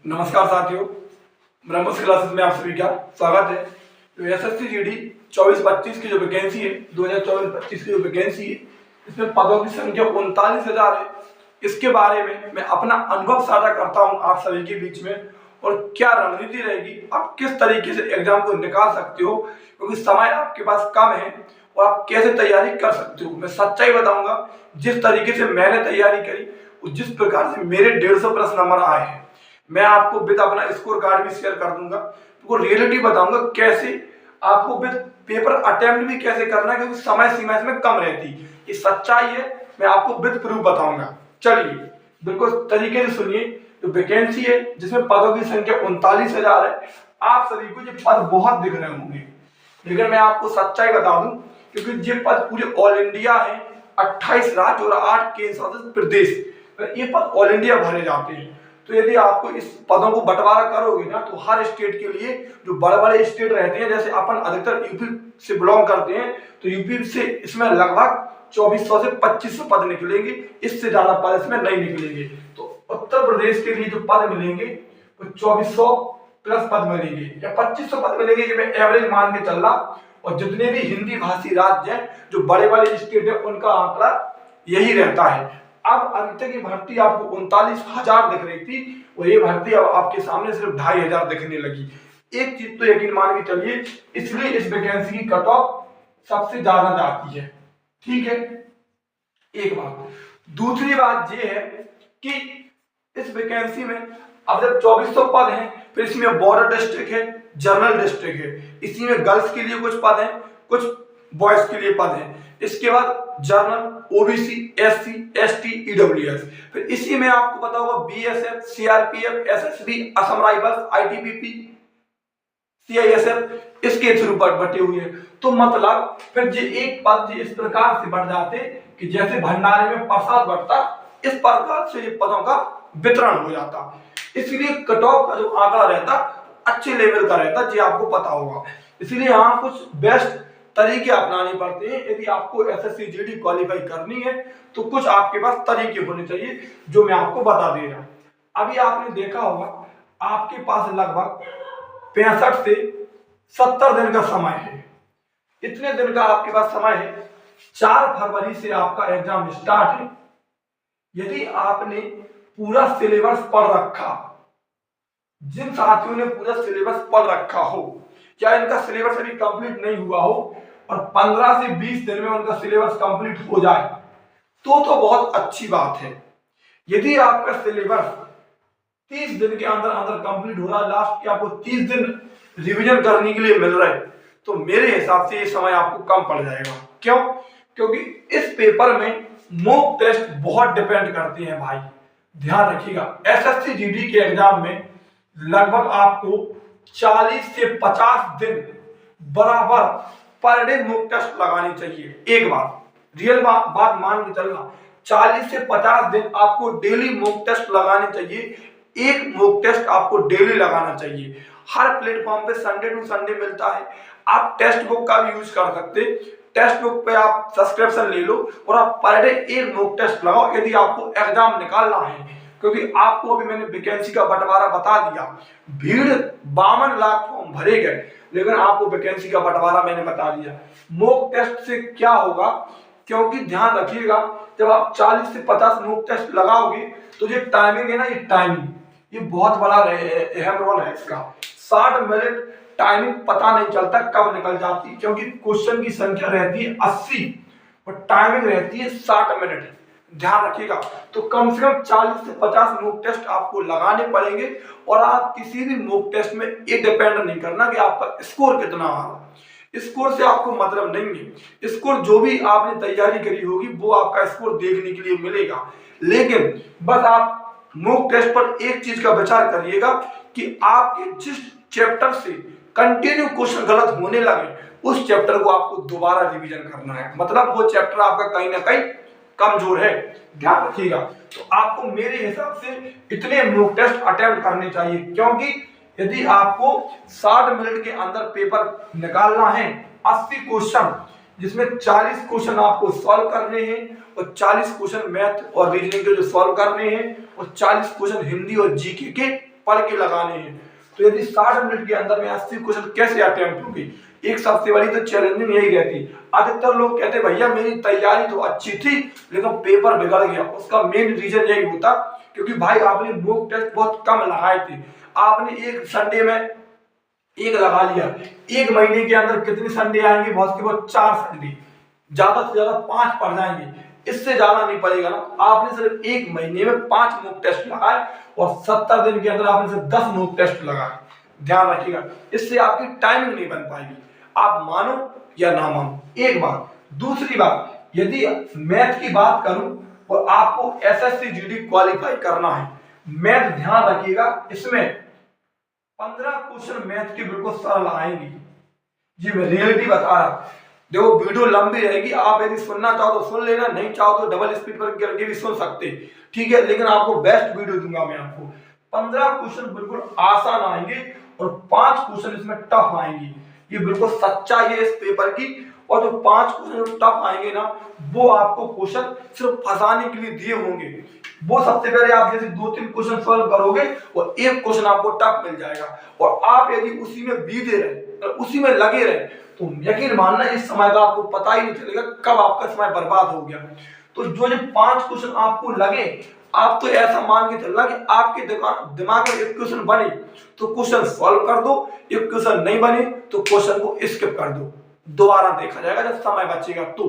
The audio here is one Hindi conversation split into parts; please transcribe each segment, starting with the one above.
नमस्कार साथियों, ब्रह्मोस क्लासेस में आप सभी का स्वागत है। तो एसएससी जीडी 24-25 की जो वैकेंसी है, 2024-25 की जो वैकेंसी है, इसमें पदों की संख्या 39,000 है। इसके बारे में मैं अपना अनुभव साझा करता हूं आप सभी के बीच में, और क्या रणनीति रहेगी, आप किस तरीके से एग्जाम को निकाल सकते हो, क्योंकि समय आपके पास कम है और आप कैसे तैयारी कर सकते हो। मैं सच्चाई बताऊंगा, जिस तरीके से मैंने तैयारी करी और जिस प्रकार से मेरे 150 प्लस नंबर आए हैं, मैं आपको विद अपना स्कोर कार्ड भी शेयर कर दूंगा। तो रियलिटी बताऊंगा कैसे आपको विद पेपर अटेम्प्ट भी कैसे करना है, क्योंकि समय सीमा इसमें कम रहती है। ये सच्चाई है, मैं आपको विद प्रूफ बताऊंगा। चलिए बिल्कुल तरीके से सुनिए। तो वैकेंसी है जिसमें पदों की संख्या 39,000 है। आप सभी को ये पद बहुत दिख रहे होंगे, लेकिन मैं आपको सच्चाई बता दूं, क्योंकि ये पद पूरे ऑल इंडिया है। 28 राज्य और 8 केंद्र शासित प्रदेश, ये पद ऑल इंडिया भरे जाते हैं। तो यदि आपको इस पदों को बंटवारा करोगे ना, तो हर स्टेट के लिए जो बड़े बड़े स्टेट रहते हैं, जैसे अपन अधिकतर यूपी से बिलोंग करते हैं, तो यूपी से इसमें लगभग 2400 से 2500 पद निकलेंगे। इससे ज्यादा पद इसमें नहीं निकलेंगे। तो उत्तर प्रदेश के लिए जो पद मिलेंगे वो 2400 प्लस पद मिलेंगे या 2500 पद मिलेंगे, कि मैं एवरेज मान के चल रहा। और जितने भी हिंदी भाषी राज्य हैं, जो बड़े बड़े स्टेट है, उनका आंकड़ा यही रहता है। अब अंत की भर्ती आपको 39,000 दिख रही थी, और ये भर्ती अब आपके सामने सिर्फ 2,500 दिखने लगी। एक चीज तो यकीन मान के चलिए, इसलिए इस वैकेंसी की कट ऑफ सबसे ज्यादा जाती है। ठीक है, एक बात। दूसरी बात ये है कि इस वैकेंसी में अब जब 2400 पद हैं, फिर इसमें बॉर्डर डिस्ट्रिक्ट है, जनरल डिस्ट्रिक्ट है, इसी में गर्ल्स के लिए कुछ पद हैं, कुछ बॉयज के लिए पद हैं। इसके बाद general, OBC, SC, ST, EWS, फिर इसी में आपको पता होगा BSF, CRPF, SSB, Assam rifles, ITBP, CISF, इसके थ्रू बटे हुए हैं। तो मतलब फिर ये एक पद इस प्रकार से बढ़ जाते कि जैसे भंडारे में प्रसाद बढ़ता, इस प्रकार से ये पदों का वितरण हो जाता। इसलिए कट ऑफ का जो आंकड़ा रहता अच्छे लेवल का रहता, जी आपको पता होगा। इसलिए यहाँ कुछ बेस्ट तरीके अपनाने पड़ते हैं। यदि आपको एसएससी जीडी क्वालिफाई करनी है, तो कुछ आपके पास तरीके होने चाहिए, जो मैं आपको बता दे रहा हूं। अभी आपने देखा होगा, आपके पास लगभग 65 से 70 दिन का समय है। इतने दिन का आपके पास समय है। 4 फरवरी से आपका एग्जाम स्टार्ट है। यदि आपने पूरा सिलेबस पढ़ रखा, जिन साथियों ने पूरा सिलेबस पढ़ रखा हो, या इनका सिलेबस अभी कंप्लीट नहीं हुआ हो और 15 से 20 दिन में उनका सिलेबस कंप्लीट हो जाए, तो बहुत अच्छी बात है। यदि आपका सिलेबस 30 दिन के अंदर अंदर कंप्लीट हो रहा है, लास्ट के आपको 30 दिन रिवीजन करने के लिए मिल रहा है, तो मेरे हिसाब से ये समय आपको कम पड़ जाएगा। क्यों? क्योंकि इस पेपर में मॉक टेस्ट बहुत डिपेंड करते हैं भाई, ध्यान रखिएगा। एसएससी जीडी के एग्जाम में लगभग आपको 40 से 50 दिन बराबर पर डे मॉक टेस्ट लगानी चाहिए। एक बात रियल बात मान के चलना, 40 से 50 दिन आपको डेली मॉक टेस्ट लगाने चाहिए। एक मॉक टेस्ट आपको डेली लगाना चाहिए। हर प्लेटफॉर्म पे संडे टू संडे मिलता है। आप टेक्स्ट बुक का भी यूज कर सकते। टेक्स्ट बुक पे आप सब्सक्रिप्शन ले लो और आप पर डे एक मॉक टेस्ट लगाओ, यदि आपको एग्जाम निकालना है। क्योंकि आपको अभी मैंने वैकेंसी का बंटवारा बता दिया, भीड़ 52 लाख फॉर्म भरे गए, लेकिन आपको वैकेंसी का बंटवारा मैंने बता दिया। मॉक टेस्ट से क्या होगा, क्योंकि ध्यान रखिएगा, जब आप 40 से 50 मॉक टेस्ट लगाओगे, तो जो टाइमिंग है ना, ये टाइमिंग ये बहुत बड़ा अहम रोल है इसका। 60 मिनट टाइमिंग पता नहीं चलता कब निकल जाती, क्योंकि क्वेश्चन की संख्या रहती है 80 और टाइमिंग रहती है 60 मिनट। ध्यान रखिएगा। तो कम से कम 40 से 50 मॉक टेस्ट आपको लगाने पड़ेंगे। और आप किसी भी मॉक टेस्ट में ये डिपेंड नहीं करना कि आपका स्कोर कितना आ रहा। स्कोर से आपको मतलब नहीं है। स्कोर जो भी आपने तैयारी करी होगी, वो आपका स्कोर देखने के लिए मिलेगा। लेकिन बस आप मॉक टेस्ट पर एक चीज का विचार करिएगा कि आपके जिस चैप्टर से कंटिन्यू क्वेश्चन गलत होने लगे, उस चैप्टर को आपको दोबारा रिवीजन करना है। मतलब वो चैप्टर आपका कहीं ना कहीं कमजोर है, ध्यान रखिएगा। तो आपको मेरे हिसाब से इतने मॉक टेस्ट अटेम्प्ट करने चाहिए, क्योंकि यदि आपको 60 मिनट के अंदर पेपर निकालना है, 80 क्वेश्चन, जिसमें 40 क्वेश्चन आपको सॉल्व करने हैं और 40 क्वेश्चन मैथ और रीजनिंग के जो सॉल्व करने हैं, और 40 क्वेश्चन हिंदी और जीके के पढ़ के लगाने हैं। तो यदि 60 मिनट के अंदर में 80 क्वेश्चन कैसे अटेम्प्ट होंगे, एक सबसे बड़ी तो चैलेंजिंग यही रहती। अधिकतर लोग कहते भैया मेरी तैयारी तो अच्छी थी लेकिन पेपर बिगड़ गया। उसका मेन रीजन यही होता क्योंकि भाई आपने मॉक टेस्ट बहुत कम लगाए थे। आपने एक संडे में एक लगा लिया, एक महीने के अंदर कितने संडे आएंगे, बहुत के बहुत 4 संडे, ज्यादा से ज्यादा 5 पढ़ जाएंगे, इससे ज्यादा नहीं पड़ेगा ना। आपने सिर्फ एक महीने में 5 मॉक टेस्ट लगाए और 70 दिन के अंदर आपने सिर्फ 10 मॉक टेस्ट लगाए। ध्यान रखिएगा, इससे आपकी टाइमिंग नहीं बन पाएगी, आप मानो या ना मानो। एक बात। दूसरी बात, यदि मैथ की बात करूं और आपको एसएससी जीडी क्वालिफाई करना है, मैथ ध्यान रखिएगा इसमें 15 क्वेश्चन मैथ के बिल्कुल सरल आएंगे। जी मैं रियलिटी बता रहा। देखो वीडियो लंबी रहेगी, आप यदि सुनना चाहो तो सुन लेना, नहीं चाहो तो डबल स्पीड पर करके भी सुन सकते, ठीक है। लेकिन आपको बेस्ट वीडियो दूंगा मैं आपको। 15 क्वेश्चन बिल्कुल आसान आएंगे और 5 क्वेश्चन इसमें टफ आएंगे। ये बिल्कुल सच्चाई है इस पेपर की। और जो 5 क्वेश्चन टफ आएंगे ना, वो आपको क्वेश्चन सिर्फ फंसाने के लिए दिए होंगे। वो सबसे पहले आप जैसे 2-3 क्वेश्चन सॉल्व करोगे और एक क्वेश्चन आपको टफ मिल जाएगा, और आप यदि उसी में बीते रहे, उसी में लगे रहे, तो यकीन मानना इस समय का आपको पता ही नहीं चलेगा कब आपका समय बर्बाद हो गया। तो जो 5 क्वेश्चन आपको लगे, आप तो ऐसा मान के चलना कि आपके दिमाग में एक क्वेश्चन बने तो क्वेश्चन सॉल्व कर दो, एक क्वेश्चन नहीं बने तो क्वेश्चन को स्किप कर दो, दोबारा देखा जाएगा जब समय बचेगा तो,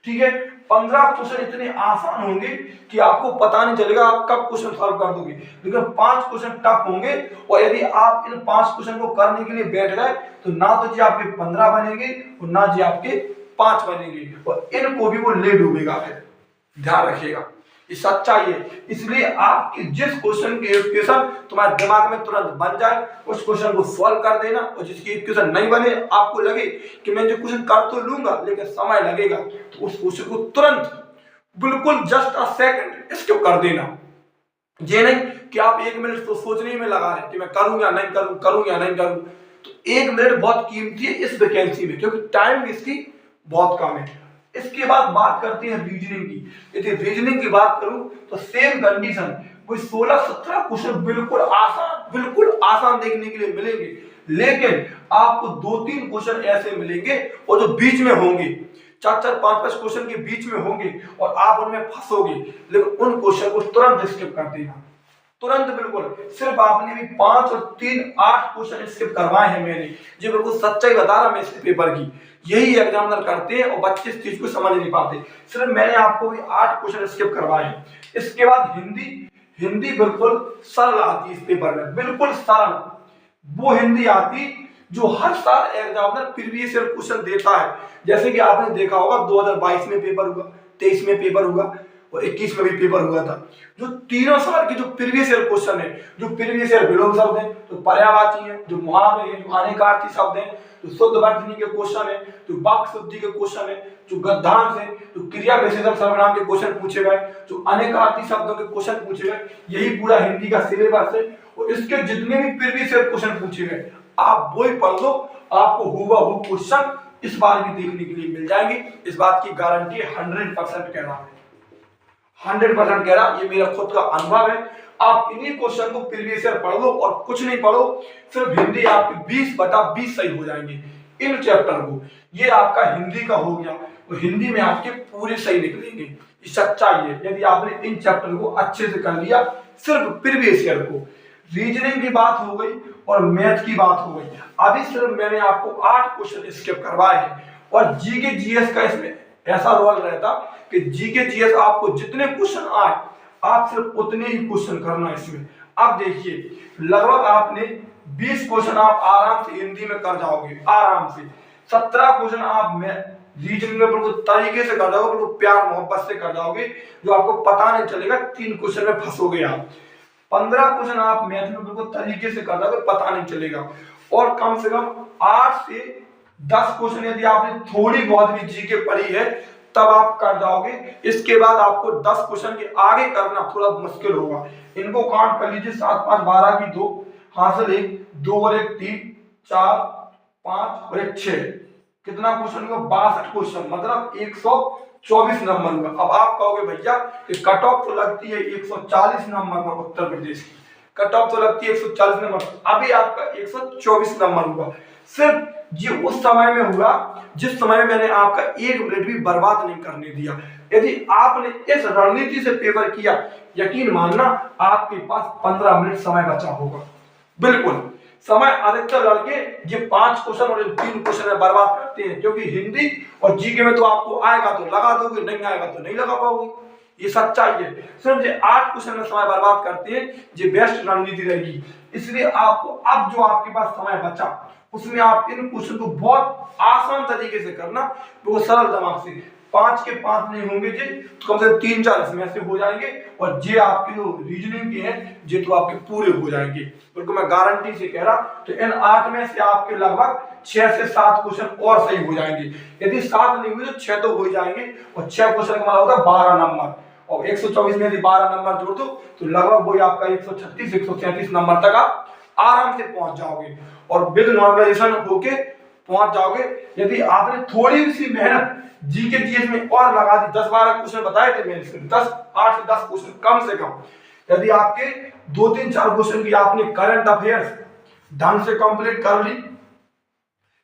ठीक है। 15 क्वेश्चन इतने आसान होंगे कि आपको पता नहीं चलेगा आप कब क्वेश्चन सॉल्व कर दोगे, लेकिन 5 क्वेश्चन टफ होंगे। और यदि आप इन 5 क्वेश्चन को करने के लिए बैठ गए तो ना तो जी आपके 15 बनेंगे और ना जी आपके 5 बनेंगे, और इनको भी वो ले डूबेगा। फिर ध्यान रखिएगा, ये सच्चाई है। इसलिए आपकी जिस क्वेश्चन की इक्वेशन तुम्हारे दिमाग में तुरंत बन जाए उस क्वेश्चन को सॉल्व कर देना, और जिसकी इक्वेशन नहीं बने, आपको लगे कि मैं जो क्वेश्चन कर तो लूंगा लेकिन समय लगेगा, तो उस क्वेश्चन को तुरंत बिल्कुल जस्ट अ सेकंड स्किप कर देना। ये नहीं कि आप 1 मिनट तो सोचने में लगा रहे कि मैं करूं या नहीं करूं, करूं या नहीं करूं। तो 1 मिनट बहुत कीमती है इस वैकेंसी में, क्योंकि टाइम इसकी बहुत कम है। इसके बाद बात करते हैं रीजनिंग की। यदि रीजनिंग की बात करूं तो सेम कंडीशन, कोई 16-17 क्वेश्चन बिल्कुल आसान देखने के लिए मिलेंगे, लेकिन आपको 2-3 क्वेश्चन ऐसे मिलेंगे और जो बीच में होंगे, 4-4, 5-5 क्वेश्चन के बीच में होंगे और आप उनमें फंसोगे, लेकिन उन क्वेश्चन को तुरंत स्किप कर देना, तुरंत बिल्कुल। सिर्फ आपने भी 5 और 3 8 क्वेश्चन स्किप करवाए हैं मैंने, जो बिल्कुल सच्चाई बता रहा मैं इस पेपर की। यही एग्जामिनर करते हैं और बच्चे इस चीज को समझ नहीं पाते। सिर्फ मैंने आपको भी 8 क्वेश्चन स्किप करवाए हैं। इसके बाद हिंदी बिल्कुल सरल आती है इस पेपर में, बिल्कुल सरल। वो हिंदी आती जो हर साल एग्जामिनर प्रीवियस ईयर क्वेश्चन देता है। जैसे कि आपने देखा होगा 2022 में पेपर हुआ, 23 में पेपर हुआ और 21 में भी पेपर हुआ था। जो तीनों साल की जो प्रीवियस ईयर क्वेश्चन है, जो प्रीवियस ईयर विलोम शब्द है, जो पर्यायवाची है, जो मुहावरे हैं, जो अनेकार्थी शब्द हैं, जो शुद्ध वर्तनी के क्वेश्चन है, जो वाक्य शुद्धि के क्वेश्चन है, जो गद्यांश है, जो क्रिया विशेषण सर्वनाम के क्वेश्चन पूछे गए, जो अनेकार्थी शब्दों के क्वेश्चन पूछे गए, यही पूरा हिंदी का सिलेबस है। और इसके जितने भी प्रीवियस ईयर क्वेश्चन पूछे गए आप वो ही पढ़ लो, आपको हुबहू क्वेश्चन इस बार भी देखने के लिए मिल जाएंगे। इस बात की गारंटी 100% कह रहा है, 100% कह रहा, ये मेरा खुद का अनुभव है। आप इन्हीं क्वेश्चन को प्रीवियस ईयर पढ़ लो और कुछ नहीं पढ़ो, सिर्फ हिंदी आपकी 20/20 सही हो जाएंगे इन चैप्टर को। ये आपका हिंदी का हो गया, तो हिंदी में आपके पूरे सही निकलेंगे, ये सच्चाई है। यदि आपने इन चैप्टर को अच्छे से कर लिया, सिर्फ प्रीवियस ईयर को। रीजनिंग की बात हो गई और मैथ की बात हो गई। अभी सिर्फ मैंने आपको 8 क्वेश्चन स्किप करवाए हैं, और जीके जीएस का इसमें ऐसा रोल रहता कि जीके जीएस आपको जितने क्वेश्चन आए आप सिर्फ उतने ही क्वेश्चन करना इसमें। अब देखिए लगभग आपने 20 क्वेश्चन आप आराम से हिंदी में कर जाओगे, आराम से। 17 क्वेश्चन आप में रीजनिंग में बिल्कुल तरीके से कर जाओगे, बिल्कुल प्यार मोहब्बत से कर जाओगे, जो आपको पता नहीं चलेगा 3 क्वेश्चन में फंसोगे आप। 15 क्वेश्चन आप मैथ में बिल्कुल तरीके से कर जाओगे, पता नहीं चलेगा। और कम से कम 8 से 10 क्वेश्चन यदि आपने थोड़ी बहुत भी जीके पढ़ी है तब आप कर जाओगे। इसके बाद आपको 10 क्वेश्चन के आगे करना थोड़ा मुश्किल होगा। इनको काउंट कर लीजिए, 7 5 12 की 2 हासिल 1 2 और 1 3 4 5 और 1 6, कितना क्वेश्चन हुआ? 62 क्वेश्चन, मतलब 124 नंबर हुआ। अब आप कहोगे भैया कि कट ऑफ तो लगती है 140 नंबर पर उत्तर प्रदेश की, कट ऑफ तो लगती है 140 नंबर, अभी आपका 124 नंबर हुआ। सिर्फ ये उस समय में हुआ जिस समय में मैंने आपका 1 मिनट भी बर्बाद नहीं करने दिया। यदि आपने इस रणनीति से पेपर किया, यकीन मानना आपके पास 15 मिनट समय बचा होगा। बिल्कुल समय अधिकतर लड़के ये 5 क्वेश्चन और 3 क्वेश्चन में बर्बाद करते हैं, क्योंकि हिंदी और जीके में तो आपको आएगा तो लगा दोगे, नहीं आएगा तो नहीं लगा पाओगे, ये सच्चाई है। सिर्फ ये 8 क्वेश्चन में समय बर्बाद करते हैं, ये बेस्ट रणनीति रहेगी। इसलिए आपको अब जो आपके पास समय बचा उसमें आप इन क्वेश्चन को बहुत आसान तरीके से करना, वो सरल दिमाग से। 5 के 5 नहीं होंगे जी, तो कम से कम 3-4 इसमें से हो जाएंगे, और ये आपके जो रीजनिंग के हैं ये तो आपके पूरे हो जाएंगे, बिल्कुल मैं गारंटी से कह रहा। तो इन 8 में से आपके लगभग 6 से 7 क्वेश्चन और सही हो जाएंगे। यदि 7 नहीं हुए तो 6 तो हो जाएंगे, और 6 क्वेश्चन का मतलब होता है 12 नंबर, और 124 में यदि 12 नंबर जोड़ दो तो लगभग वही आपका 136-137 नंबर तक आप आराम से पहुंच जाओगे, और विद नॉर्मलाइजेशन होके पहुंच जाओगे। यदि आपने थोड़ी सी मेहनत जीके जीएस में और लगा दी, 10-12 क्वेश्चन बताए थे मैंने, 8 से 10 क्वेश्चन कम से कम, यदि आपके 2-3-4 क्वेश्चन की आपने करंट अफेयर्स ढंग से कंप्लीट कर ली,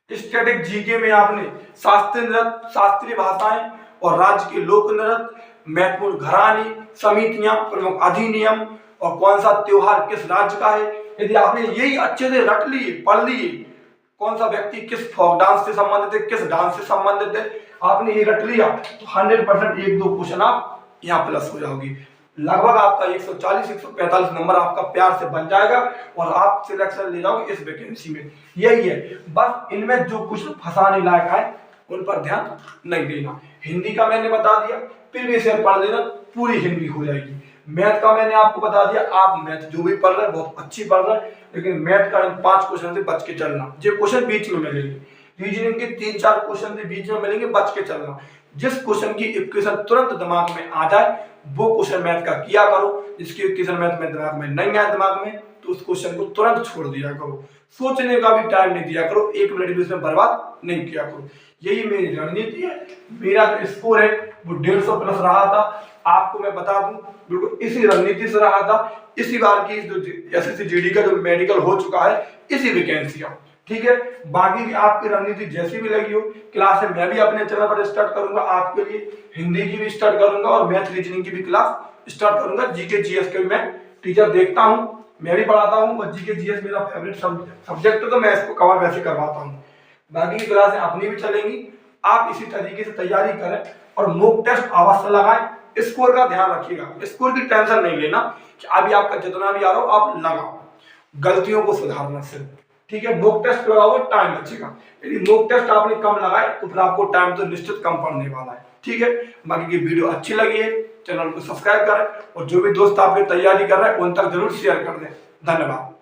स्टैटिक जीके में आपने शास्त्रीय भाषाएं और राज्य के लोक नृत्य, महत्वपूर्ण घरानी समितियां, प्रमुख अधिनियम और कौन सा त्योहार किस राज्य का है, यदि आपने यही अच्छे से रट लिए, पढ़ लिए, कौन सा व्यक्ति किस फोक डांस से संबंधित है, किस डांस से संबंधित है, आपने ये रट लिया तो 100% 1-2 क्वेश्चन आप यहाँ प्लस हो जाओगे। लगभग आपका 140-145 नंबर आपका प्यार से बन जाएगा, और आप सिलेक्शन ले जाओगे इस वैकेंसी में। यही है, बस इनमें जो कुछ फंसाने लायक है उन पर ध्यान नहीं देना। हिंदी का मैंने बता दिया, प्रीवियस ईयर पढ़ लेना, पूरी हिंदी हो जाएगी। मैथ का मैंने आपको बता दिया, आप मैथ जो भी पढ़ रहे हैं बहुत अच्छी पढ़ रहे हैं, लेकिन मैथ का इन 5 क्वेश्चन से बच के चलना। ये क्वेश्चन बीच में मिलेंगे, रीजनिंग के 3-4 क्वेश्चन से बीच में मिलेंगे, बच के चलना। जिस क्वेश्चन की इक्वेशन तुरंत दिमाग में आ जाए वो क्वेश्चन मैथ का किया करो, जिसकी इक्वेशन मैथ में दिमाग में नहीं आया दिमाग में तो उस क्वेश्चन को तुरंत छोड़ दिया करो, सोचने का भी टाइम नहीं दिया करो, 1 मिनट भी उसमें बर्बाद नहीं किया करो। यही मेरी रणनीति है। मेरा जो स्कोर है वो 150 प्लस रहा था, आपको मैं बता दूं बिल्कुल इसी रणनीति से रहा था। इसी बार की जो एसएससी जीडी का जो मेडिकल हो चुका है, इसी वैकेंसी का, ठीक है। बाकी आपकी रणनीति जैसी भी लगी हो, क्लास है मैं भी अपने चैनल पर स्टार्ट करूंगा आपके लिए, हिंदी की भी स्टार्ट करूंगा और मैथ रीजनिंग की भी क्लास स्टार्ट करूंगा। जीके जीएस के भी मैं टीचर देखता हूं, मैं भी पढ़ाता हूं, और जीके जीएस मेरा फेवरेट सब्जेक्ट है, तो मैं इसको कवर वैसे करवाता हूं। बाकी की क्लासें अपनी भी चलेंगी, आप इसी तरीके से तैयारी करें और मॉक टेस्ट अवश्य लगाएं। स्कोर का ध्यान रखिएगा, स्कोर की टेंशन नहीं लेना कि अभी आपका जितना भी आ रहा हो आप लगाओ, गलतियों को सुधारना सिर्फ, ठीक है। मॉक टेस्ट लगाओ, टाइम बचेगा। यदि मॉक टेस्ट आपने कम लगाए तो फिर आपको टाइम तो निश्चित कम पड़ने वाला है, ठीक है। बाकी की वीडियो अच्छी लगी है चैनल को सब्सक्राइब करें, और जो भी दोस्त आपकी तैयारी कर रहे हैं उन तक जरूर शेयर कर दें। धन्यवाद।